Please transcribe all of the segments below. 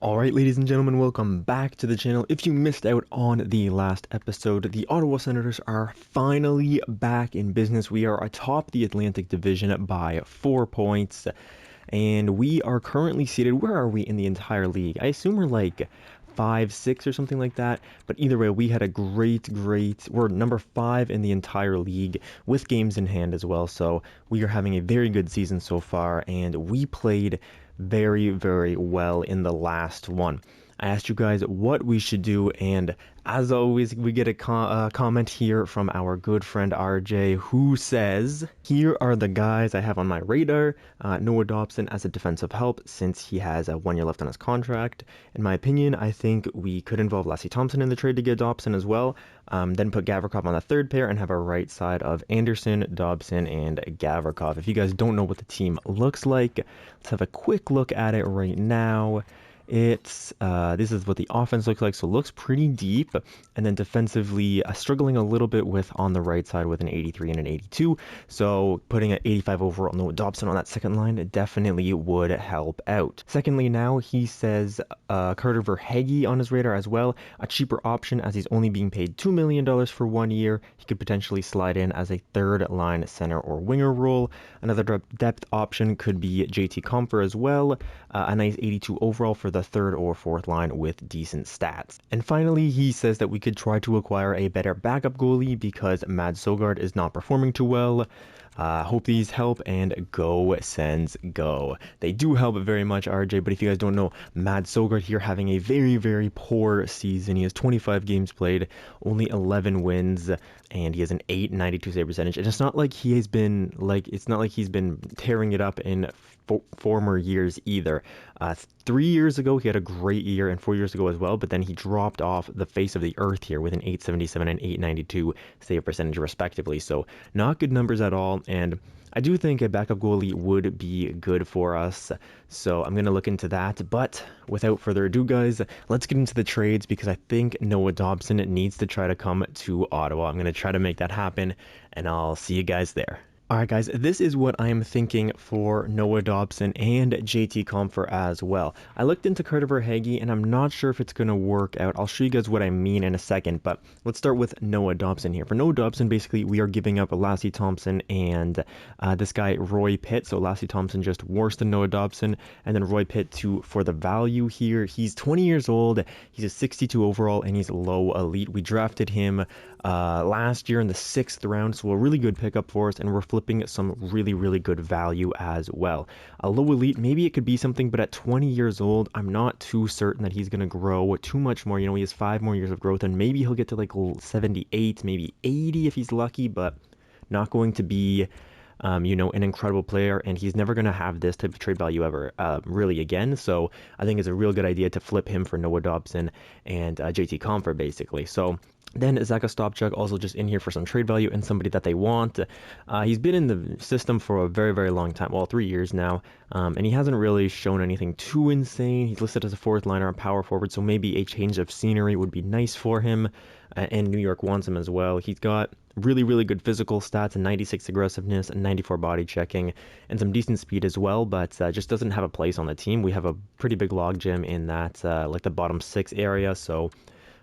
Alright, ladies and gentlemen, welcome back to the channel. If you missed out on the last episode, the Ottawa Senators are finally back in business. We are atop the Atlantic Division by 4 points, and we are currently seated, where are we in the entire league? I assume we're like 5, 6 or something like that, but either way, we had a we're number 5 in the entire league with games in hand as well, so we are having a very good season so far, and we played very well in the last one. I asked you guys what we should do, and as always, we get a comment here from our good friend RJ, who says, here are the guys I have on my radar. Noah Dobson as a defensive help, since he has 1 year left on his contract. In my opinion, I think we could involve Lassie Thompson in the trade to get Dobson as well. Then put Gavrikov on the third pair and have a right side of Anderson, Dobson, and Gavrikov. If you guys don't know what the team looks like, let's have a quick look at it right now. This is what the offense looks like, so it looks pretty deep, and then defensively struggling a little bit with on the right side with an 83 and an 82, so putting an 85 overall Noah Dobson on that second line definitely would help out. Secondly, now he says Carter Verhaeghe on his radar as well, a cheaper option as he's only being paid $2 million for 1 year. He could potentially slide in as a third line center or winger role. Another depth option could be JT Compher as well, a nice 82 overall for the third or fourth line with decent stats. And finally, he says that we could try to acquire a better backup goalie because Mads Søgaard is not performing too well. Hope these help, and go Sens go. They do help very much, RJ, but if you guys don't know, Mads Søgaard here having a very poor season. He has 25 games played, only 11 wins, and he has an 892 save percentage. And it's not like he's been tearing it up in former years either. 3 years ago he had a great year, and 4 years ago as well, but then he dropped off the face of the earth here with an 877 and 892 save percentage respectively, so not good numbers at all. And I do think a backup goalie would be good for us, so I'm going to look into that. But without further ado, guys, let's get into the trades, because I think Noah Dobson needs to try to come to Ottawa. I'm going to try to make that happen, and I'll see you guys there. Alright guys, this is what I am thinking for Noah Dobson and JT Compher as well. I looked into Carter Verhaeghe, and I'm not sure if it's going to work out. I'll show you guys what I mean in a second, but let's start with Noah Dobson here. For Noah Dobson, basically, we are giving up Lassie Thompson and this guy Roy Pitt. So Lassie Thompson just worse than Noah Dobson, and then Roy Pitt for the value here. He's 20 years old, he's a 62 overall, and he's low elite. We drafted him last year in the 6th round, so a really good pickup for us, and we're flipping some really good value as well. A low elite, maybe it could be something, but at 20 years old, I'm not too certain that he's going to grow too much more. You know, he has 5 more years of growth, and maybe he'll get to like 78, maybe 80 if he's lucky, but not going to be you know, an incredible player, and he's never going to have this type of trade value ever really again. So I think it's a real good idea to flip him for Noah Dobson and JT Compher basically. So then Zacha Stopchuk also just in here for some trade value and somebody that they want. He's been in the system for a very long time, well, 3 years now, and he hasn't really shown anything too insane. He's listed as a fourth liner, a power forward, so maybe a change of scenery would be nice for him, and New York wants him as well. He's got really good physical stats, and 96 aggressiveness and 94 body checking, and some decent speed as well, but just doesn't have a place on the team. We have a pretty big logjam in that like the bottom 6 area, so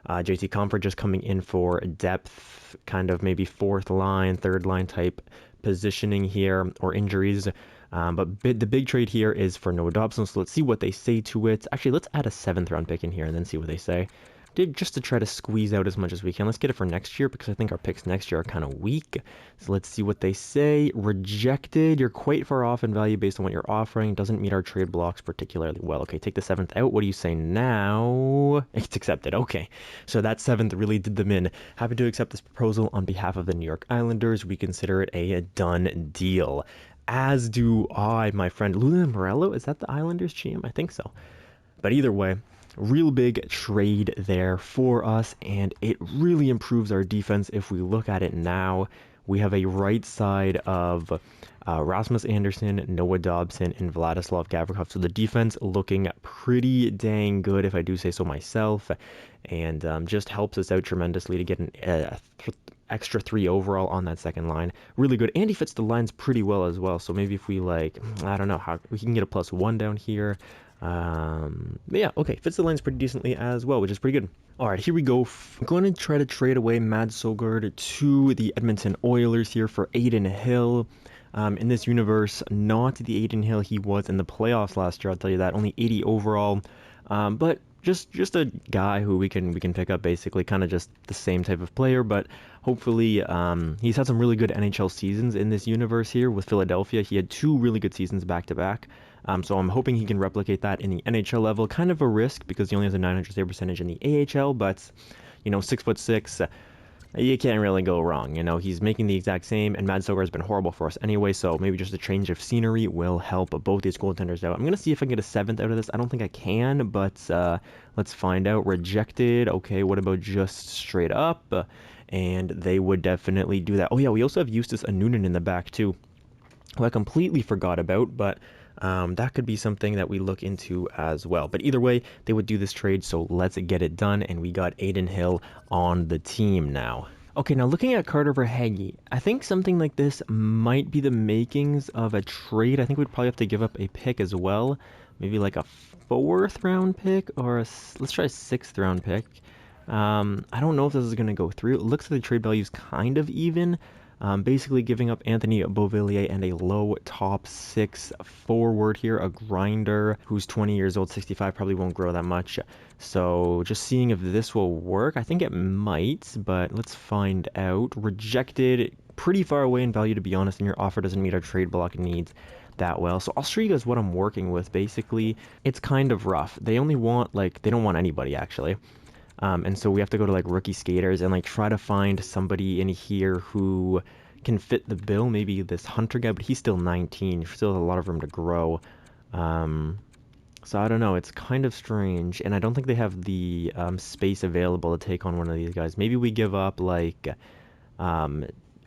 JT Compher just coming in for depth, kind of maybe fourth line, third line type positioning here, or injuries. But the big trade here is for Noah Dobson, so let's see what they say to it. Actually, let's add a 7th round pick in here and then see what they say. Just to try to squeeze out as much as we can. Let's get it for next year, because I think our picks next year are kind of weak. So let's see what they say. Rejected. You're quite far off in value based on what you're offering. Doesn't meet our trade blocks particularly well. Okay, take the 7th out. What do you say now? It's accepted. Okay, so that 7th really did them in. Happy to accept this proposal on behalf of the New York Islanders. We consider it a done deal. As do I, my friend. Lula Morello, is that the Islanders GM? I think so. But either way, real big trade there for us, and it really improves our defense. If we look at it now, we have a right side of Rasmus Anderson, Noah Dobson, and Vladislav Gavrikov. So the defense looking pretty dang good, if I do say so myself, and just helps us out tremendously to get an extra 3 overall on that second line. Really good, and he fits the lines pretty well as well. So maybe if we, like, I don't know how we can get a +1 down here. But yeah, okay, fits the lines pretty decently as well, which is pretty good. All right, here we go. I'm going to try to trade away Mads Sogard to the Edmonton Oilers here for Adin Hill. In this universe, not the Adin Hill he was in the playoffs last year. I'll tell you that. Only 80 overall, but just a guy who we can pick up, basically, kind of just the same type of player. But hopefully, he's had some really good NHL seasons in this universe here with Philadelphia. He had 2 really good seasons back to back. So I'm hoping he can replicate that in the NHL level. Kind of a risk because he only has a 900 save percentage in the AHL, but 6'6", you can't really go wrong. He's making the exact same, and Mads Sogard has been horrible for us anyway, so maybe just a change of scenery will help both these goaltenders out. I'm going to see if I can get a 7th out of this. I don't think I can, but let's find out. Rejected. Okay, what about just straight up? And they would definitely do that. Oh yeah, we also have Justus Anunen in the back too, who I completely forgot about, but that could be something that we look into as well. But either way, they would do this trade, so let's get it done. And we got Adin Hill on the team now. Okay, now looking at Carter Verhaeghe, I think something like this might be the makings of a trade. I think we'd probably have to give up a pick as well. Maybe like a 4th round pick, or let's try a 6th round pick. I don't know if this is going to go through. It looks like the trade value is kind of even. Basically giving up Anthony Beauvillier and a low top 6 forward here, a grinder who's 20 years old, 65, probably won't grow that much. So just seeing if this will work. I think it might, but let's find out. Rejected, pretty far away in value, to be honest, and your offer doesn't meet our trade block needs that well. So I'll show you guys what I'm working with. Basically, it's kind of rough. They only want, they don't want anybody, actually. And so we have to go to rookie skaters and try to find somebody in here who can fit the bill. Maybe this Hunter guy, but he's still 19. Still has a lot of room to grow. So I don't know. It's kind of strange, and I don't think they have the space available to take on one of these guys. Maybe we give up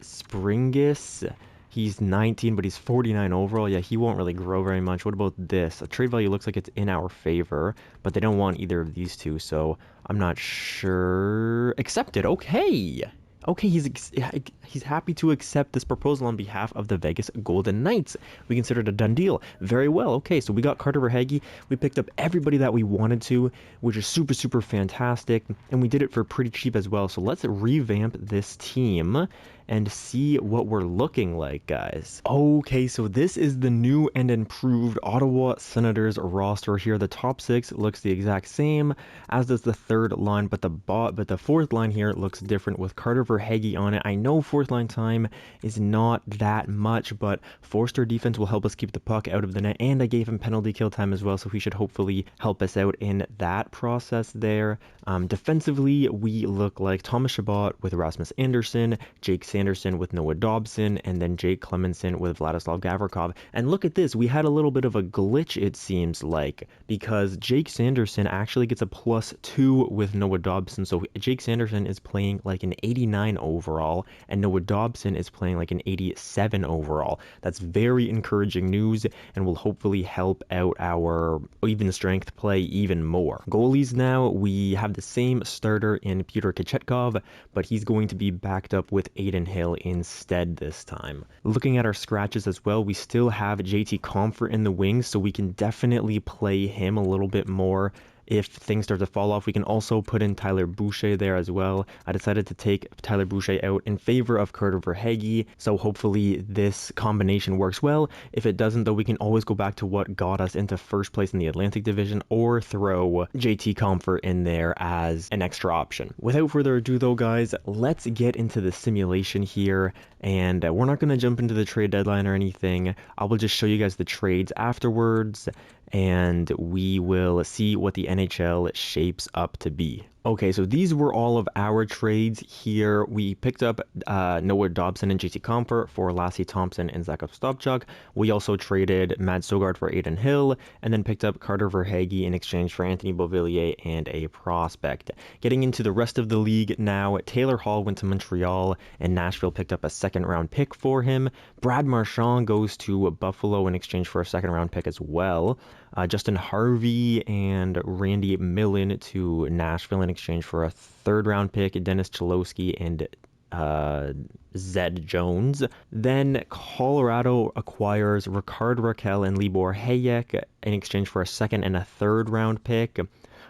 Springus. He's 19, but he's 49 overall. Yeah, he won't really grow very much. What about this? A trade value looks like it's in our favor, but they don't want either of these two, so I'm not sure. Accepted. Okay. Okay, he's happy to accept this proposal on behalf of the Vegas Golden Knights. We consider it a done deal. Very well. Okay, so we got Carter Verhaeghe. We picked up everybody that we wanted to, which is super, super fantastic, and we did it for pretty cheap as well. So let's revamp this team and see what we're looking like, guys. Okay, so this is the new and improved Ottawa Senators roster here. The top 6 looks the exact same, as does the 3rd line, but the 4th line here looks different with Carter Verhaeghe on it. I know 4th line time is not that much, but 4-star defense will help us keep the puck out of the net, and I gave him penalty kill time as well, so he should hopefully help us out in that process there. Defensively, we look like Thomas Chabot with Rasmus Anderson, Jake Sanderson with Noah Dobson, and then Jake Clemenson with Vladislav Gavrikov. And look at this, we had a little bit of a glitch, it seems like, because Jake Sanderson actually gets a +2 with Noah Dobson. So Jake Sanderson is playing like an 89 overall, and Noah Dobson is playing like an 87 overall. That's very encouraging news, and will hopefully help out our even strength play even more. Goalies now, we have the same starter in Pyotr Kochetkov, but he's going to be backed up with Adin Hill instead this time. Looking at our scratches as well, we still have JT Compher in the wings, so we can definitely play him a little bit more if things start to fall off. We can also put in Tyler Boucher there as well. I decided to take Tyler Boucher out in favor of Carter Verhaeghe, so hopefully this combination works well. If it doesn't, though, we can always go back to what got us into first place in the Atlantic Division, or throw JT Compher in there as an extra option. Without further ado, though, guys, let's get into the simulation here, and we're not going to jump into the trade deadline or anything. I will just show you guys the trades afterwards, and we will see what the NHL shapes up to be. Okay, so these were all of our trades here. We picked up Noah Dobson and JT Compher for Lassie Thompson and Zakov Stopchuk. We also traded Mads Sogard for Adin Hill, and then picked up Carter Verhaeghe in exchange for Anthony Beauvillier and a prospect. Getting into the rest of the league now, Taylor Hall went to Montreal, and Nashville picked up a 2nd-round pick for him. Brad Marchand goes to Buffalo in exchange for a 2nd-round pick as well. Justin Harvey and Randy Millen to Nashville in exchange for a 3rd-round pick. Dennis Cholowski and Zed Jones. Then Colorado acquires Ricard Raquel and Libor Hayek in exchange for a second and a third round pick.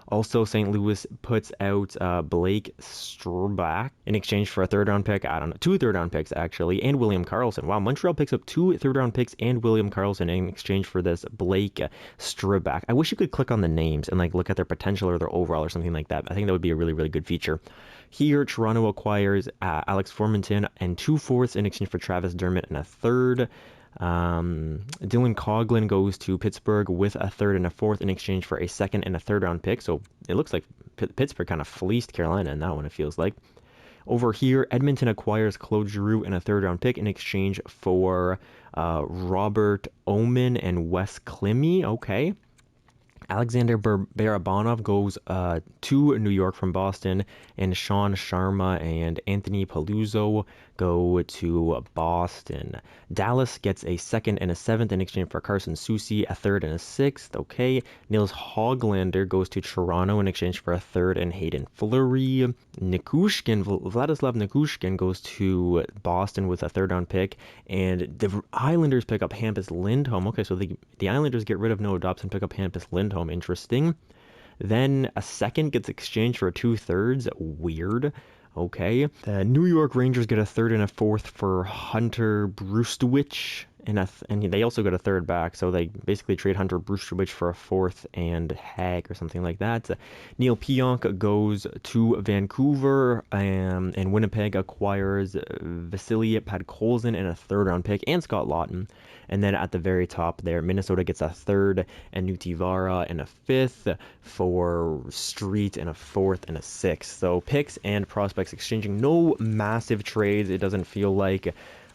Also, St. Louis puts out Blake Strubak in exchange for a third-round pick. I don't know, 2 third-round picks, actually, and William Karlsson. Wow, Montreal picks up 2 third-round picks and William Karlsson in exchange for this Blake Strubak. I wish you could click on the names and like look at their potential or their overall or something like that. I think that would be a really, really good feature. Here, Toronto acquires Alex Formenton and 2 fourths in exchange for Travis Dermott and a third. Dylan Coghlan goes to Pittsburgh with a third and a fourth in exchange for a second and a third round pick. So it looks like Pittsburgh kind of fleeced Carolina in that one, it feels like. Over here, Edmonton acquires Claude Giroux and a third round pick in exchange for Robert Oman and Wes Clemmy. Okay. Alexander Barabanov goes to New York from Boston, and Sean Sharma and Anthony Paluzzo go to Boston. Dallas gets a second and a seventh in exchange for Carson Soucy, a third and a sixth. Okay. Nils Hoglander goes to Toronto in exchange for a third and Hayden Fleury. Vladislav Nikushkin goes to Boston with a third round pick, and the Islanders pick up Hampus Lindholm. Okay, so the Islanders get rid of Noah Dobson, pick up Hampus Lindholm. Interesting. Then a second gets exchanged for 2/3. Weird. Okay. The New York Rangers get a third and a fourth for Hunter Brustowicz. And they also got a third back, so they basically trade Hunter Brustowicz for a fourth and Hag or something like that. Neil Pionk goes to Vancouver, and Winnipeg acquires Vasily Podkolzin and a third round pick and Scott Laughton. And then at the very top there, Minnesota gets a third and Nutivara and a fifth for Street and a fourth and a sixth. So picks and prospects exchanging. No massive trades, it doesn't feel like.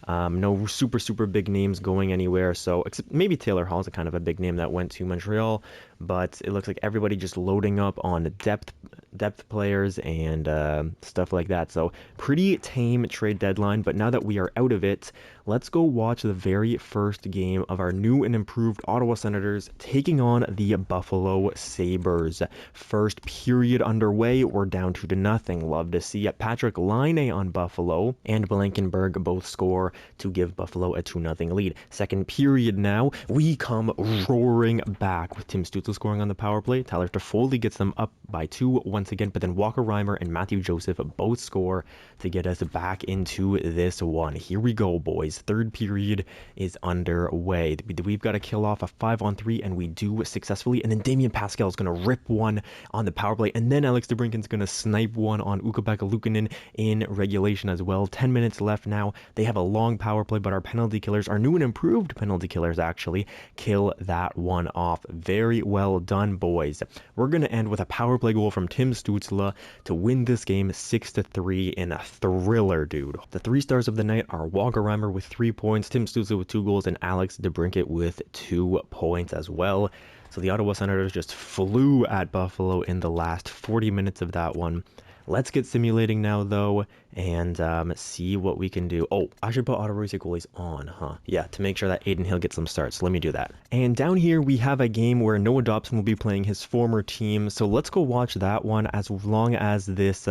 No super big names going anywhere. So except maybe Taylor Hall's a kind of a big name that went to Montreal, but it looks like everybody just loading up on depth players and stuff like that. So pretty tame trade deadline. But now that we are out of it, let's go watch the very first game of our new and improved Ottawa Senators taking on the Buffalo Sabres. First period underway. We're down 2-0. Love to see it. Patrick Laine on Buffalo and Blankenberg both score to give Buffalo a 2-0 lead. Second period now, we come roaring back with Tim Stützle scoring on the power play. Tyler Toffoli gets them up by 2 once again, but then Walker Reimer and Matthew Joseph both score to get us back into this one. Here we go, boys. Third period is underway. We've got to kill off a 5-on-3, and we do successfully. And then Damien Pascal is going to rip one on the power play, and then Alex DeBrinken's going to snipe one on Ukko-Pekka Luukkonen in regulation as well. 10 minutes left now. They have a long power play, but our penalty killers, our new and improved penalty killers, actually kill that one off. Very well done, boys. We're going to end with a power play goal from Tim Stützle to win this game 6-3 in a thriller, dude. The 3 stars of the night are Walker Reimer with 3 points, Tim Stützle with 2 goals, and Alex DeBrincat with 2 points as well. So the Ottawa Senators just flew at Buffalo in the last 40 minutes of that one. Let's get simulating now, though, and see what we can do. Oh, I should put Ottawa goalies on, huh? Yeah, to make sure that Adin Hill gets some starts. So let me do that. And down here, we have a game where Noah Dobson will be playing his former team. So let's go watch that one. As long as this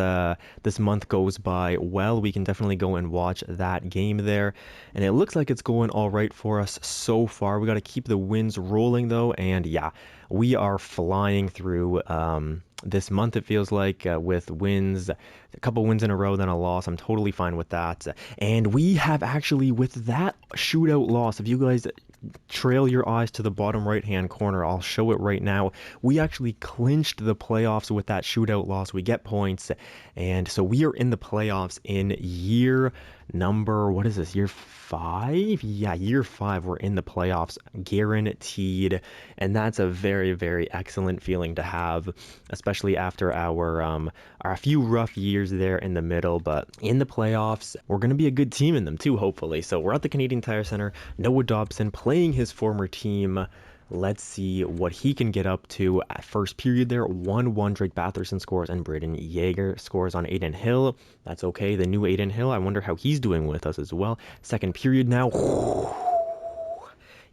month goes by well, we can definitely go and watch that game there. And it looks like it's going all right for us so far. We got to keep the wins rolling, though. And yeah, we are flying through this month, it feels like, with wins, a couple wins in a row, then a loss. I'm totally fine with that. And we have actually, with that shootout loss, if you guys trail your eyes to the bottom right hand corner, I'll show it right now. We actually clinched the playoffs with that shootout loss. We get points, and so we are in the playoffs in year number, what is this, year 5? Yeah, year 5, we're in the playoffs, guaranteed, and that's a very, very excellent feeling to have, especially after our few rough years there in the middle. But in the playoffs, we're going to be a good team in them too, hopefully. So we're at the Canadian Tire Center, Noah Dobson playing his former team. Let's see what he can get up to. At first period there, 1-1, Drake Batherson scores and Braden Yeager scores on Adin Hill. That's okay, the new Adin Hill. I wonder how he's doing with us as well. Second period now.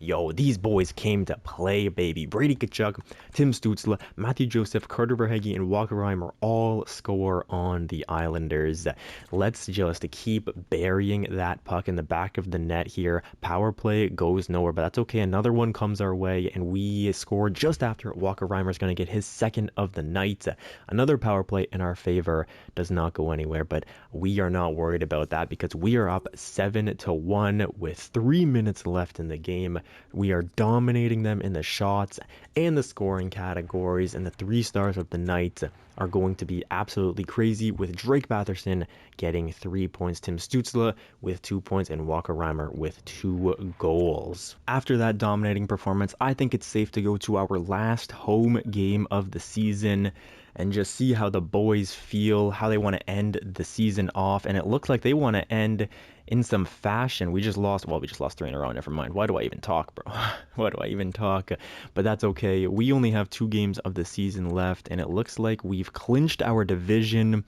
Yo, these boys came to play, baby. Brady Tkachuk, Tim Stützle, Matthew Joseph, Carter Verhaeghe, and Walker Reimer all score on the Islanders. Let's just keep burying that puck in the back of the net here. Power play goes nowhere, but that's okay. Another one comes our way, and we score just after Walker Reimer is going to get his second of the night. Another power play in our favor does not go anywhere, but we are not worried about that because we are up 7-1 with 3 minutes left in the game. We are dominating them in the shots and the scoring categories, and the 3 stars of the night are going to be absolutely crazy, with Drake Batherson getting 3 points, Tim Stützle with 2 points, and Walker Reimer with 2 goals. After that dominating performance, I think it's safe to go to our last home game of the season and just see how the boys feel, how they want to end the season off. And it looks like they want to end in some fashion. We just lost 3 in a row. Never mind. Why do I even talk, bro? Why do I even talk? But that's okay. We only have 2 games of the season left, and it looks like we've clinched our division.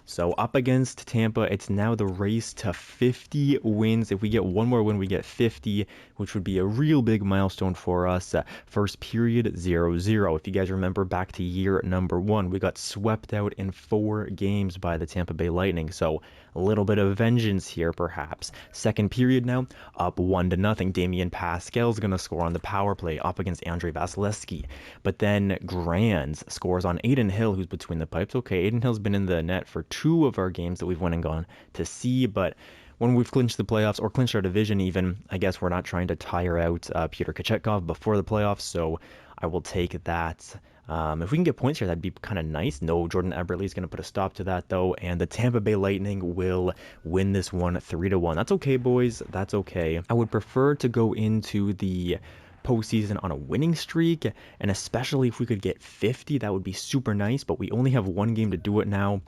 So up against Tampa, it's now the race to 50 wins. If we get one more win, we get 50, which would be a real big milestone for us. First period, 0-0. If you guys remember back to year number 1, we got swept out in 4 games by the Tampa Bay Lightning. So a little bit of vengeance here, perhaps. Second period now, up 1-0. Damian Pascal's going to score on the power play up against Andrei Vasilevsky. But then Grands scores on Adin Hill, who's between the pipes. Okay, Adin Hill's been in the net for 2 of our games that we've went and gone to see, but when we've clinched the playoffs or clinched our division even, I guess we're not trying to tire out Peter Kochetkov before the playoffs, so I will take that. If we can get points here, that'd be kind of nice. No, Jordan Eberle is going to put a stop to that, though, and the Tampa Bay Lightning will win this one 3-1. That's okay, boys. That's okay. I would prefer to go into the postseason on a winning streak, and especially if we could get 50, that would be super nice, but we only have 1 game to do it now.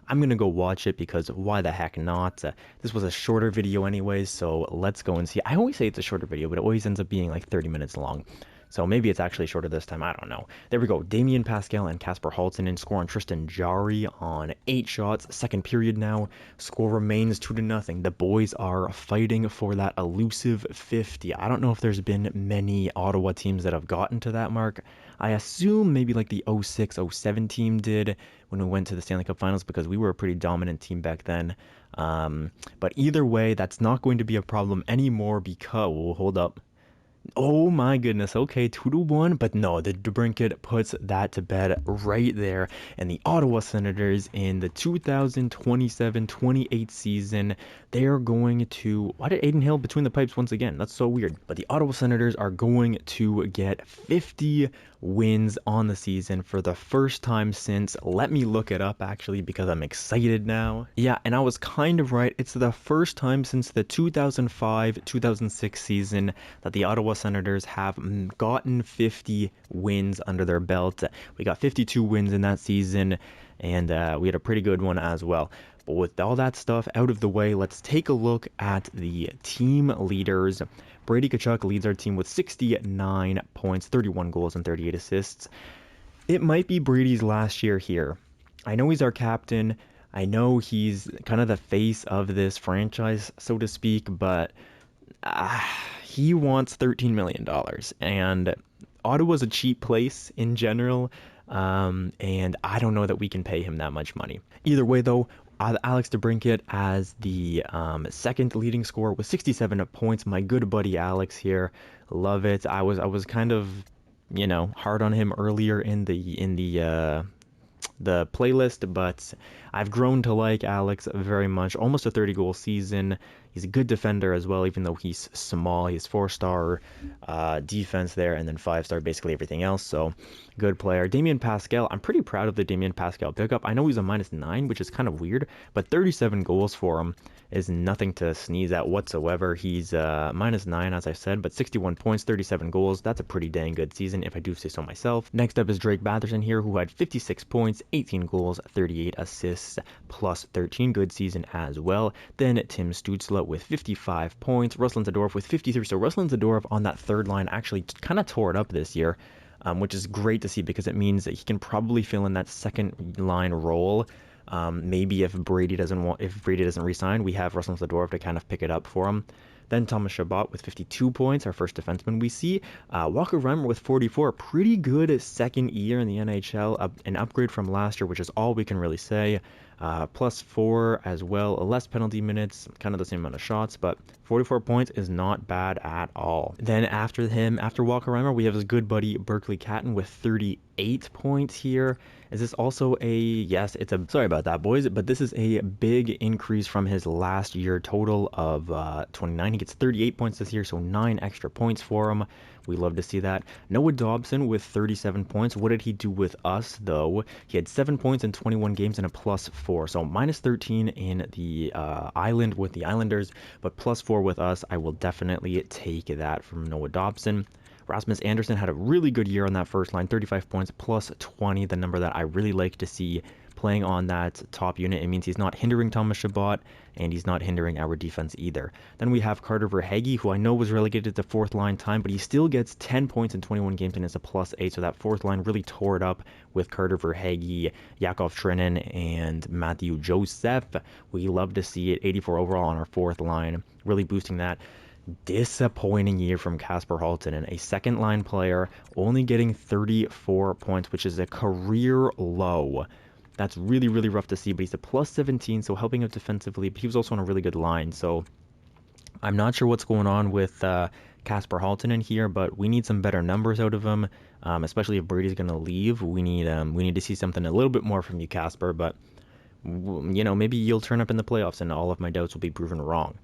I'm going to go watch it because why the heck not? This was a shorter video anyways, so let's go and see. I always say it's a shorter video, but it always ends up being like 30 minutes long. So maybe it's actually shorter this time. I don't know. There we go. Damian Pascal and Kasper Haltinen score on Tristan Jarry on 8 shots. Second period now. Score remains 2-0. The boys are fighting for that elusive 50. I don't know if there's been many Ottawa teams that have gotten to that mark. I assume maybe like the 06-07 team did when we went to the Stanley Cup Finals, because we were a pretty dominant team back then. But either way, that's not going to be a problem anymore because... Oh, hold up. Oh my goodness, okay, 2-1, but no, the DeBrincat puts that to bed right there, and the Ottawa Senators in the 2027-28 season, they are going to... Why did Adin Hill between the pipes once again? That's so weird. But the Ottawa Senators are going to get 50 wins on the season for the first time since... Let me look it up, actually, because I'm excited now. Yeah, and I was kind of right. It's the first time since the 2005-2006 season that the Ottawa Senators have gotten 50 wins under their belt. We got 52 wins in that season, and we had a pretty good one as well. But with all that stuff out of the way, let's take a look at the team leaders. Brady Tkachuk leads our team with 69 points, 31 goals, and 38 assists. It might be Brady's last year here. I know he's our captain. I know he's kind of the face of this franchise, so to speak, but he wants $13 million, and Ottawa's a cheap place in general, and I don't know that we can pay him that much money. Either way, though, Alex DeBrincat as the second leading scorer with 67 points. My good buddy Alex here, love it. I was kind of, you know, hard on him earlier in the playlist, but I've grown to like Alex very much. Almost a 30-goal season. He's a good defender as well, even though he's small. He's 4-star defense there, and then 5-star basically everything else. So good player. Damian Pascal, I'm pretty proud of the Damian Pascal pickup. I know he's a -9, which is kind of weird, but 37 goals for him is nothing to sneeze at whatsoever. He's -9, as I said, but 61 points, 37 goals. That's a pretty dang good season, if I do say so myself. Next up is Drake Batherson here, who had 56 points, 18 goals, 38 assists, plus 13. Good season as well. Then Tim Stützle with 55 points, Ruslan Zadorov with 53. So Ruslan Zadorov on that third line actually kind of tore it up this year, which is great to see because it means that he can probably fill in that second line role. Maybe if Brady doesn't resign, we have Ruslan Zadorov to kind of pick it up for him. Then Thomas Chabot with 52 points, our first defenseman we see. Walker Reimer with 44, pretty good second year in the NHL, an upgrade from last year, which is all we can really say. +4 as well, less penalty minutes, kind of the same amount of shots, but 44 points is not bad at all. Then after him, after Walker Reimer, we have his good buddy Berkeley Catton with 38 points here. Is this also yes, sorry about that, boys, but this is a big increase from his last year total of 29. He gets 38 points this year, so 9 extra points for him. We love to see that. Noah Dobson with 37 points. What did he do with us, though? He had 7 points in 21 games and a +4. So -13 in the island with the Islanders, but +4 with us. I will definitely take that from Noah Dobson. Rasmus Andersson had a really good year on that first line, 35 points, +20, the number that I really like to see playing on that top unit. It means he's not hindering Thomas Chabot, and he's not hindering our defense either. Then we have Carter Verhaeghe, who I know was relegated to fourth line time, but he still gets 10 points in 21 games and is a +8, so that fourth line really tore it up with Carter Verhaeghe, Yakov Trenin, and Matthew Joseph. We love to see it. 84 overall on our fourth line, really boosting that. Disappointing year from Kasper Halttunen, a second line player, only getting 34 points, which is a career low. That's really, really rough to see, but he's a +17, so helping out defensively, but he was also on a really good line, so I'm not sure what's going on with Kasper Halttunen here, but we need some better numbers out of him, especially if Brady's going to leave. We need to see something a little bit more from you, Kasper, but, you know, maybe you'll turn up in the playoffs and all of my doubts will be proven wrong.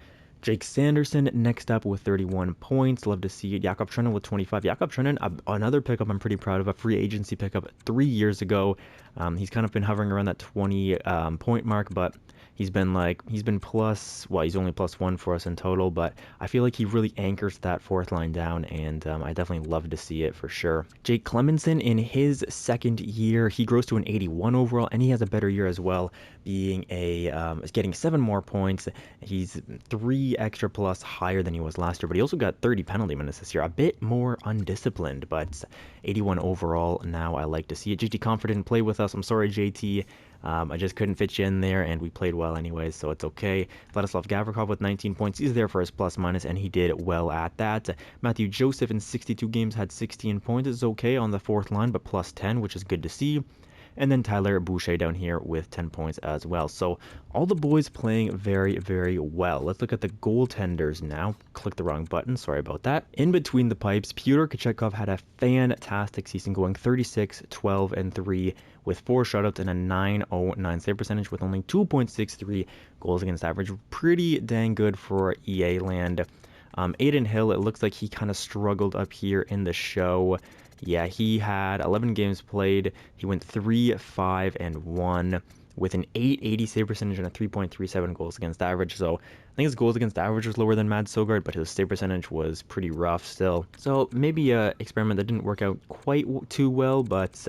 Jake Sanderson next up with 31 points. Love to see it. Yakov Trenin with 25. Yakov Trenin, another pickup I'm pretty proud of. A free agency pickup 3 years ago. He's kind of been hovering around that 20 point mark, but he's been he's only +1 for us in total, but I feel like he really anchors that fourth line down, and I definitely love to see it for sure. Jake Clemenson, in his second year, he grows to an 81 overall, and he has a better year as well, being getting 7 more points. He's 3 extra plus higher than he was last year, but he also got 30 penalty minutes this year, a bit more undisciplined, but 81 overall now. I like to see it. JT Comfort didn't play with us. I'm sorry, JT. I just couldn't fit you in there, and we played well anyways, so it's okay. Vladislav Gavrikov with 19 points. He's there for his plus-minus, and he did well at that. Matthew Joseph in 62 games had 16 points. It's okay on the fourth line, but +10, which is good to see. And then Tyler Boucher down here with 10 points as well. So all the boys playing very, very well. Let's look at the goaltenders now. Click the wrong button. Sorry about that. In between the pipes, Pyotr Kochetkov had a fantastic season, going 36, 12, and 3 with 4 shutouts and a .909 save percentage with only 2.63 goals against average. Pretty dang good for EA land. Aiden Hill, it looks like he kind of struggled up here in the show. Yeah, he had 11 games played. He went 3-5-1 with an .880 save percentage and a 3.37 goals against average. So I think his goals against average was lower than Mads Sogard, but his save percentage was pretty rough still. So maybe an experiment that didn't work out quite too well, but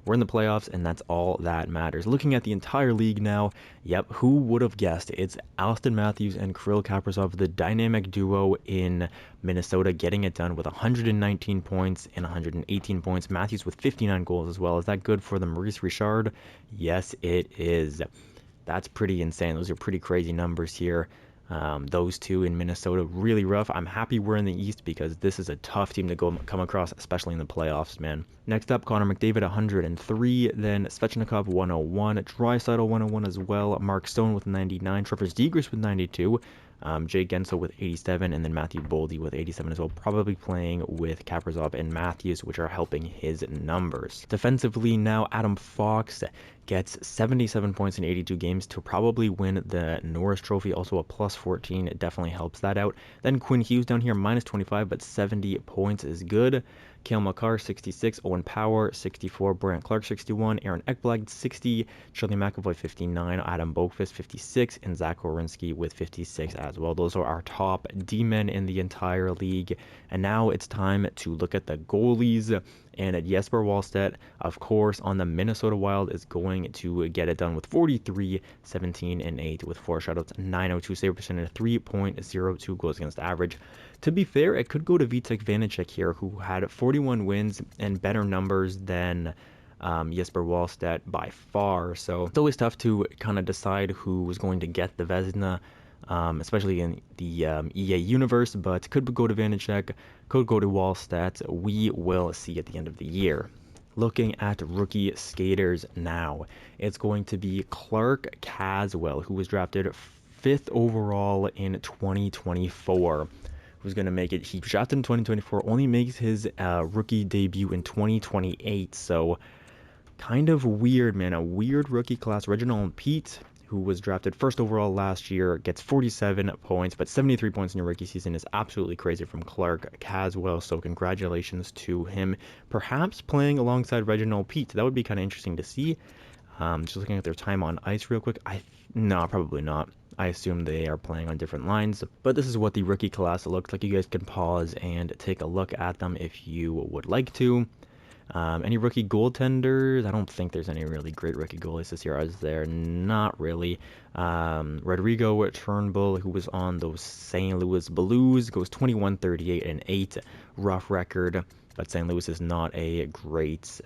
we're in the playoffs, and that's all that matters. Looking at the entire league now, yep, who would have guessed? It's Austin Matthews and Kirill Kaprizov, the dynamic duo in Minnesota, getting it done with 119 points and 118 points. Matthews with 59 goals as well. Is that good for the Maurice Richard? Yes, it is. That's pretty insane. Those are pretty crazy numbers here. Those two in Minnesota, really rough. I'm happy we're in the East because this is a tough team to come across, especially in the playoffs, man. Next up, Connor McDavid, 103. Then Svechnikov, 101. Draisaitl, 101 as well. Mark Stone with 99. Trevor Zegras with 92. Jay Gensel with 87, and then Matthew Boldy with 87 as well, probably playing with Kaprizov and Matthews, which are helping his numbers. Defensively now, Adam Fox gets 77 points in 82 games to probably win the Norris Trophy, also a +14. It definitely helps that out. Then Quinn Hughes down here, -25, but 70 points is good. Cale Makar, 66, Owen Power, 64, Brant Clark, 61, Aaron Ekblad, 60, Shirley McAvoy, 59, Adam Boqvist, 56, and Zach Werenski with 56 as well. Those are our top D-men in the entire league. And now it's time to look at the goalies. And at Jesper Wallstedt, of course, on the Minnesota Wild, is going to get it done with 43, 17, and 8 with 4 shutouts, 902 save percentage, 3.02 goals against average. To be fair, it could go to Vitek Vanacek here, who had 41 wins and better numbers than Jesper Wallstedt by far. So it's always tough to kind of decide who was going to get the Vezina. especially in the EA universe, but could go to Vanacek, could go to Wallstat. We will see at the end of the year. Looking at rookie skaters now, it's going to be Clark Caswell, who was drafted 5th overall in 2024. Who's going to make it? He drafted in 2024, only makes his rookie debut in 2028. So kind of weird, man. A weird rookie class. Reginald Pete, who was drafted 1st overall last year, gets 47 points, but 73 points in your rookie season is absolutely crazy from Clark Caswell. So congratulations to him. Perhaps playing alongside Reginald Pete. That would be kind of interesting to see. Just looking at their time on ice real quick. No, probably not. I assume they are playing on different lines, but this is what the rookie class looks like. You guys can pause and take a look at them if you would like to. Any rookie goaltenders? I don't think there's any really great rookie goalies this year. Is there? Not really. Rodrigo Turnbull, who was on those St. Louis Blues, goes 21, 38, and 8. Rough record, but St. Louis is not a great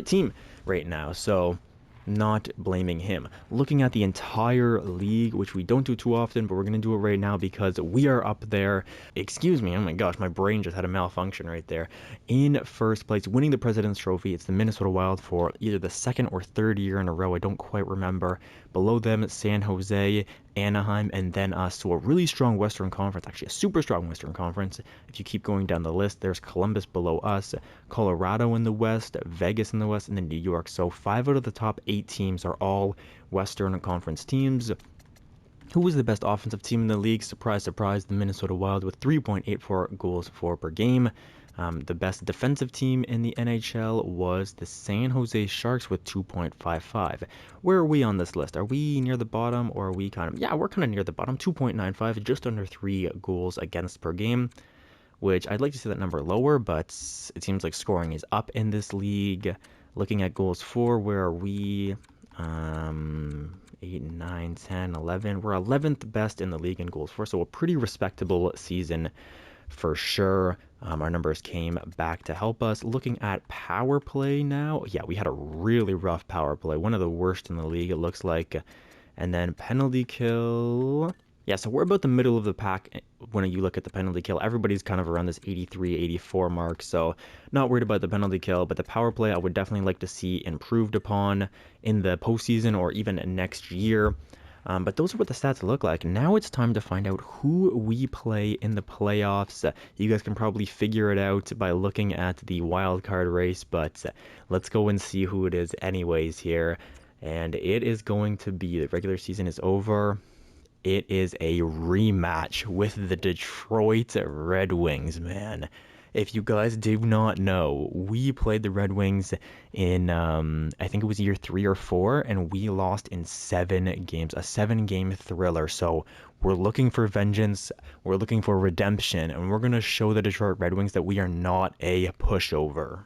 team right now. So not blaming him. Looking at the entire league, which we don't do too often, but we're going to do it right now because we are up there. Excuse me, oh my gosh, my brain just had a malfunction right there. In first place, winning the President's Trophy, it's the Minnesota Wild for either the 2nd or 3rd year in a row. I don't quite remember. Below them, San Jose, Anaheim, and then us. So a really strong Western Conference, actually a super strong Western Conference. If you keep going down the list, there's Columbus below us, Colorado in the West, Vegas in the West, and then New York. So 5 out of the top 8 teams are all Western Conference teams. Who was the best offensive team in the league? Surprise, surprise, the Minnesota Wild with 3.84 goals for per game. The best defensive team in the NHL was the San Jose Sharks with 2.55. Where are we on this list? Are we near the bottom, or are we kind of... Yeah, we're kind of near the bottom. 2.95, just under 3 goals against per game, which I'd like to see that number lower, but it seems like scoring is up in this league. Looking at goals for, where are we? 8, 9, 10, 11. We're 11th best in the league in goals for, so a pretty respectable season for sure. Our numbers came back to help us. Looking at power play now, yeah, we had a really rough power play, one of the worst in the league, it looks like. And then penalty kill, yeah, so we're about the middle of the pack when you look at the penalty kill. Everybody's kind of around this 83, 84 mark, so not worried about the penalty kill, but the power play I would definitely like to see improved upon in the postseason or even next year. But those are what the stats look like. Now it's time to find out who we play in the playoffs. You guys can probably figure it out by looking at the wild card race, but let's go and see who it is anyways here. And it is going to be, the regular season is over. It is a rematch with the Detroit Red Wings, man. If you guys do not know, we played the Red Wings in, I think it was year 3 or 4, and we lost in 7 games, a 7-game thriller. So we're looking for vengeance, we're looking for redemption, and we're going to show the Detroit Red Wings that we are not a pushover.